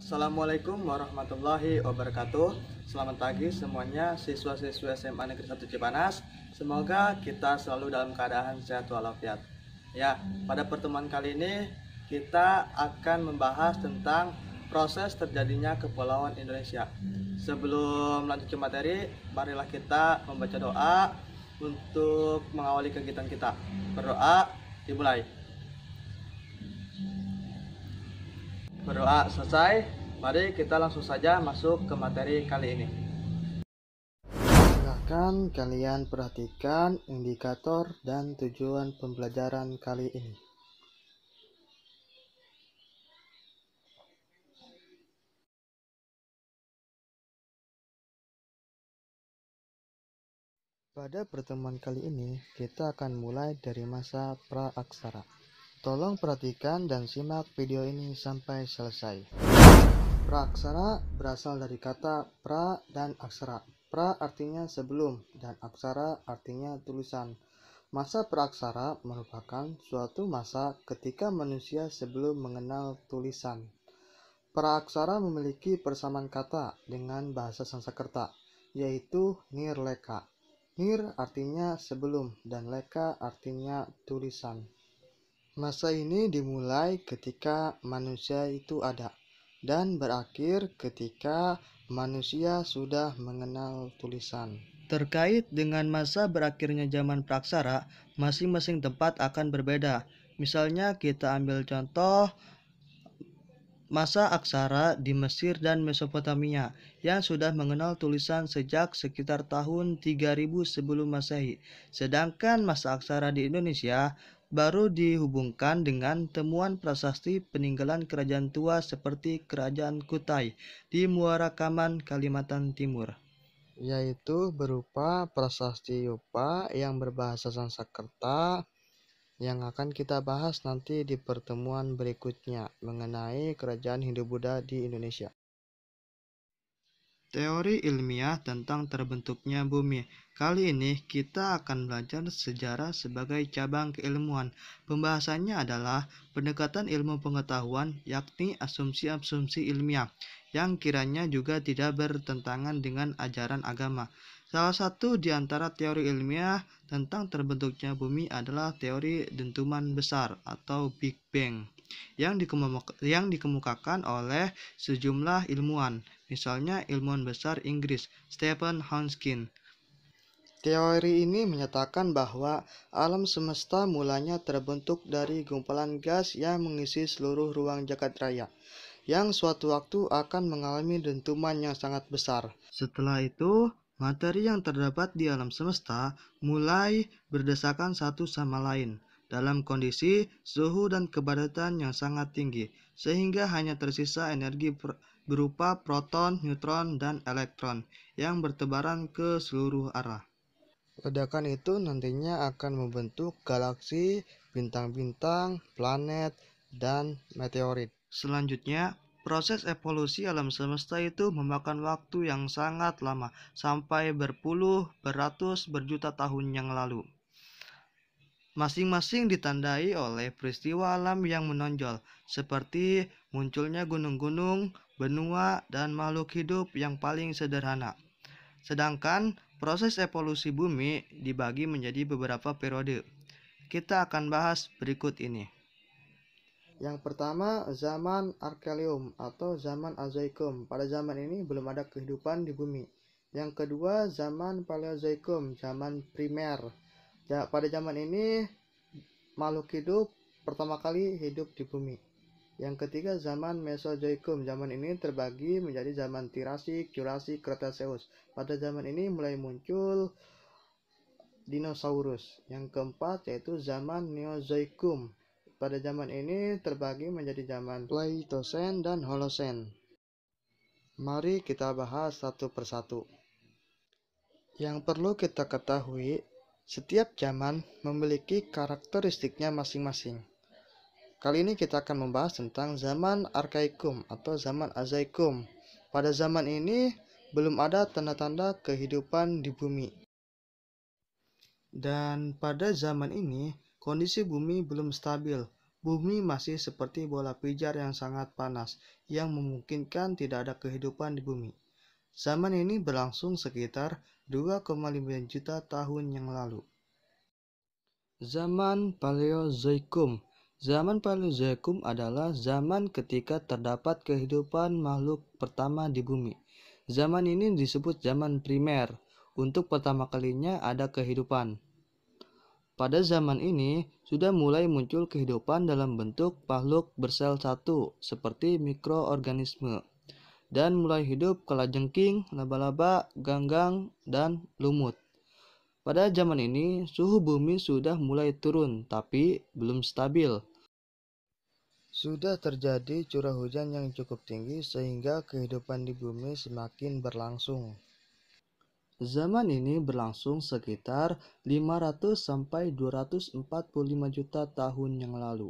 Assalamualaikum warahmatullahi wabarakatuh. Selamat pagi semuanya siswa-siswi SMA Negeri 1 Cipanas. Semoga kita selalu dalam keadaan sehat walafiat. Ya, pada pertemuan kali ini kita akan membahas tentang proses terjadinya kepulauan Indonesia. Sebelum lanjut ke materi, marilah kita membaca doa untuk mengawali kegiatan kita. Berdoa, dimulai. Berdoa selesai, mari kita langsung saja masuk ke materi kali ini. Silahkan kalian perhatikan indikator dan tujuan pembelajaran kali ini. Pada pertemuan kali ini, kita akan mulai dari masa praaksara. Tolong perhatikan dan simak video ini sampai selesai. Praaksara berasal dari kata pra dan aksara. Pra artinya sebelum dan aksara artinya tulisan. Masa praaksara merupakan suatu masa ketika manusia sebelum mengenal tulisan. Praaksara memiliki persamaan kata dengan bahasa Sanskerta, yaitu nirleka. Nir artinya sebelum dan leka artinya tulisan. Masa ini dimulai ketika manusia itu ada dan berakhir ketika manusia sudah mengenal tulisan. Terkait dengan masa berakhirnya zaman praksara, masing-masing tempat akan berbeda. Misalnya kita ambil contoh masa aksara di Mesir dan Mesopotamia yang sudah mengenal tulisan sejak sekitar tahun 3000 sebelum Masehi. Sedangkan masa aksara di Indonesia baru dihubungkan dengan temuan prasasti peninggalan kerajaan tua seperti Kerajaan Kutai di Muara Kaman, Kalimantan Timur, yaitu berupa prasasti Yupa yang berbahasa Sanskerta yang akan kita bahas nanti di pertemuan berikutnya mengenai kerajaan Hindu-Buddha di Indonesia. Teori ilmiah tentang terbentuknya bumi. Kali ini kita akan belajar sejarah sebagai cabang keilmuan. Pembahasannya adalah pendekatan ilmu pengetahuan, yakni asumsi-asumsi ilmiah, yang kiranya juga tidak bertentangan dengan ajaran agama. Salah satu di antara teori ilmiah tentang terbentuknya bumi adalah teori dentuman besar atau Big Bang yang dikemukakan oleh sejumlah ilmuwan, misalnya ilmuwan besar Inggris Stephen Hawking. Teori ini menyatakan bahwa alam semesta mulanya terbentuk dari gumpalan gas yang mengisi seluruh ruang jagat raya, yang suatu waktu akan mengalami dentuman yang sangat besar. Setelah itu, materi yang terdapat di alam semesta mulai berdesakan satu sama lain dalam kondisi suhu dan kepadatan yang sangat tinggi, sehingga hanya tersisa energi berupa proton, neutron, dan elektron yang bertebaran ke seluruh arah. Ledakan itu nantinya akan membentuk galaksi, bintang-bintang, planet, dan meteorit. Selanjutnya, proses evolusi alam semesta itu memakan waktu yang sangat lama, sampai berpuluh, beratus, berjuta tahun yang lalu. Masing-masing ditandai oleh peristiwa alam yang menonjol, seperti munculnya gunung-gunung, benua, dan makhluk hidup yang paling sederhana. Sedangkan proses evolusi bumi dibagi menjadi beberapa periode. Kita akan bahas berikut ini. Yang pertama, zaman Arkelium atau zaman Azoikum. Pada zaman ini belum ada kehidupan di bumi. Yang kedua, zaman Paleozoikum, zaman primer. Pada zaman ini makhluk hidup pertama kali hidup di bumi. Yang ketiga, zaman Mesozoikum. Zaman ini terbagi menjadi zaman Tirasik, Jurasik, Cretaceous. Pada zaman ini mulai muncul dinosaurus. Yang keempat yaitu zaman Neozoikum. Pada zaman ini terbagi menjadi zaman Pleistocene dan Holocene. Mari kita bahas satu persatu. Yang perlu kita ketahui, setiap zaman memiliki karakteristiknya masing-masing. Kali ini kita akan membahas tentang zaman Arkaikum atau zaman Azoikum. Pada zaman ini belum ada tanda-tanda kehidupan di bumi. Dan pada zaman ini kondisi bumi belum stabil. Bumi masih seperti bola pijar yang sangat panas, yang memungkinkan tidak ada kehidupan di bumi. Zaman ini berlangsung sekitar 2,5 juta tahun yang lalu. Zaman Paleozoikum. Zaman Paleozoikum adalah zaman ketika terdapat kehidupan makhluk pertama di bumi. Zaman ini disebut zaman primer. Untuk pertama kalinya ada kehidupan. Pada zaman ini, sudah mulai muncul kehidupan dalam bentuk makhluk bersel satu, seperti mikroorganisme, dan mulai hidup kalajengking, laba-laba, ganggang, dan lumut. Pada zaman ini, suhu bumi sudah mulai turun, tapi belum stabil. Sudah terjadi curah hujan yang cukup tinggi sehingga kehidupan di bumi semakin berlangsung. Zaman ini berlangsung sekitar 500 sampai 245 juta tahun yang lalu.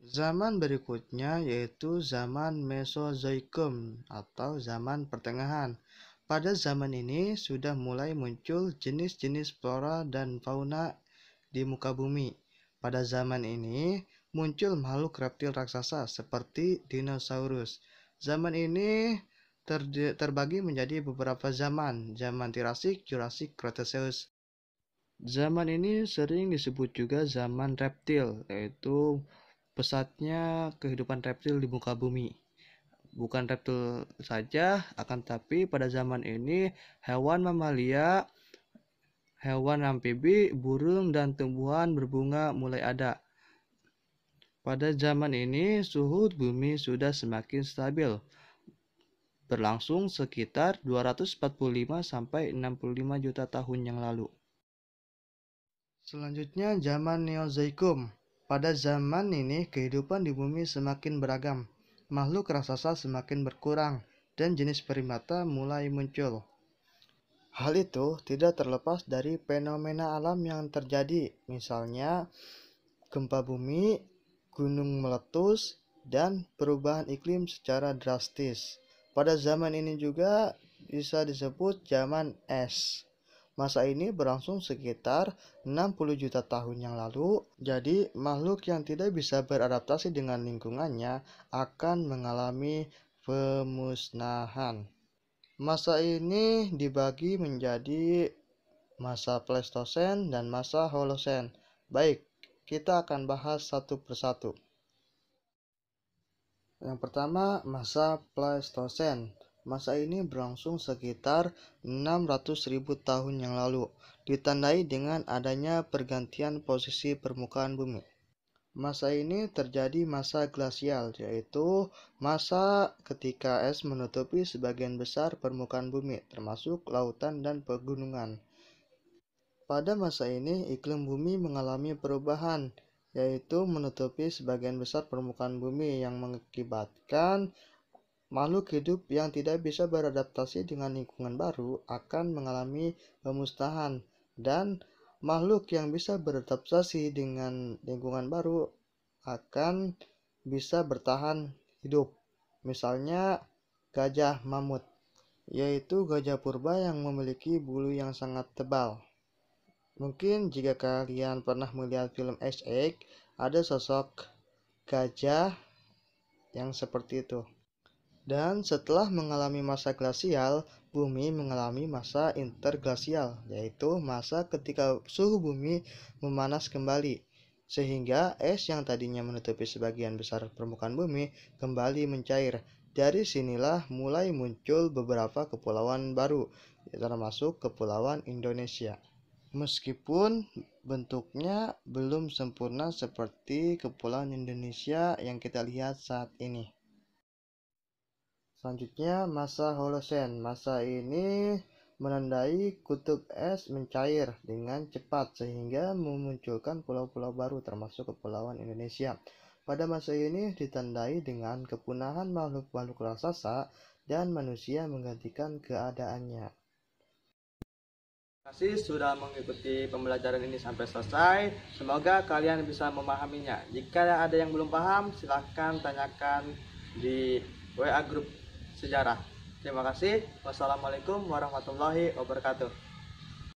Zaman berikutnya yaitu zaman Mesozoikum atau zaman pertengahan. Pada zaman ini sudah mulai muncul jenis-jenis flora dan fauna di muka bumi. Pada zaman ini muncul makhluk reptil raksasa seperti dinosaurus. Zaman ini terbagi menjadi beberapa zaman Tirasik, Jurassic, Cretaceous. Zaman ini sering disebut juga zaman reptil, yaitu pesatnya kehidupan reptil di muka bumi. Bukan reptil saja, akan tapi pada zaman ini hewan mamalia, hewan amfibi, burung, dan tumbuhan berbunga mulai ada. Pada zaman ini suhu bumi sudah semakin stabil, berlangsung sekitar 245 sampai 65 juta tahun yang lalu. Selanjutnya zaman Neozoikum. Pada zaman ini kehidupan di bumi semakin beragam. Makhluk raksasa semakin berkurang dan jenis primata mulai muncul. Hal itu tidak terlepas dari fenomena alam yang terjadi, misalnya gempa bumi, gunung meletus, dan perubahan iklim secara drastis. Pada zaman ini juga bisa disebut zaman es. Masa ini berlangsung sekitar 60 juta tahun yang lalu, jadi makhluk yang tidak bisa beradaptasi dengan lingkungannya akan mengalami pemusnahan. Masa ini dibagi menjadi masa Pleistosen dan masa Holosen. Baik, kita akan bahas satu persatu. Yang pertama, masa Pleistosen. Masa ini berlangsung sekitar 600.000 tahun yang lalu, ditandai dengan adanya pergantian posisi permukaan bumi. Masa ini terjadi masa glasial, yaitu masa ketika es menutupi sebagian besar permukaan bumi, termasuk lautan dan pegunungan. Pada masa ini, iklim bumi mengalami perubahan, yaitu menutupi sebagian besar permukaan bumi yang mengakibatkan makhluk hidup yang tidak bisa beradaptasi dengan lingkungan baru akan mengalami pemusnahan, dan makhluk yang bisa beradaptasi dengan lingkungan baru akan bisa bertahan hidup. Misalnya gajah mamut, yaitu gajah purba yang memiliki bulu yang sangat tebal. Mungkin jika kalian pernah melihat film Ice Age, ada sosok gajah yang seperti itu. Dan setelah mengalami masa glasial, bumi mengalami masa interglasial, yaitu masa ketika suhu bumi memanas kembali, sehingga es yang tadinya menutupi sebagian besar permukaan bumi kembali mencair. Dari sinilah mulai muncul beberapa kepulauan baru, termasuk Kepulauan Indonesia. Meskipun bentuknya belum sempurna seperti Kepulauan Indonesia yang kita lihat saat ini. Selanjutnya, masa Holosen. Masa ini menandai kutub es mencair dengan cepat sehingga memunculkan pulau-pulau baru termasuk Kepulauan Indonesia. Pada masa ini ditandai dengan kepunahan makhluk-makhluk raksasa dan manusia menggantikan keadaannya. Terima kasih sudah mengikuti pembelajaran ini sampai selesai. Semoga kalian bisa memahaminya. Jika ada yang belum paham, silahkan tanyakan di WA grup sejarah. Terima kasih. Wassalamualaikum warahmatullahi wabarakatuh.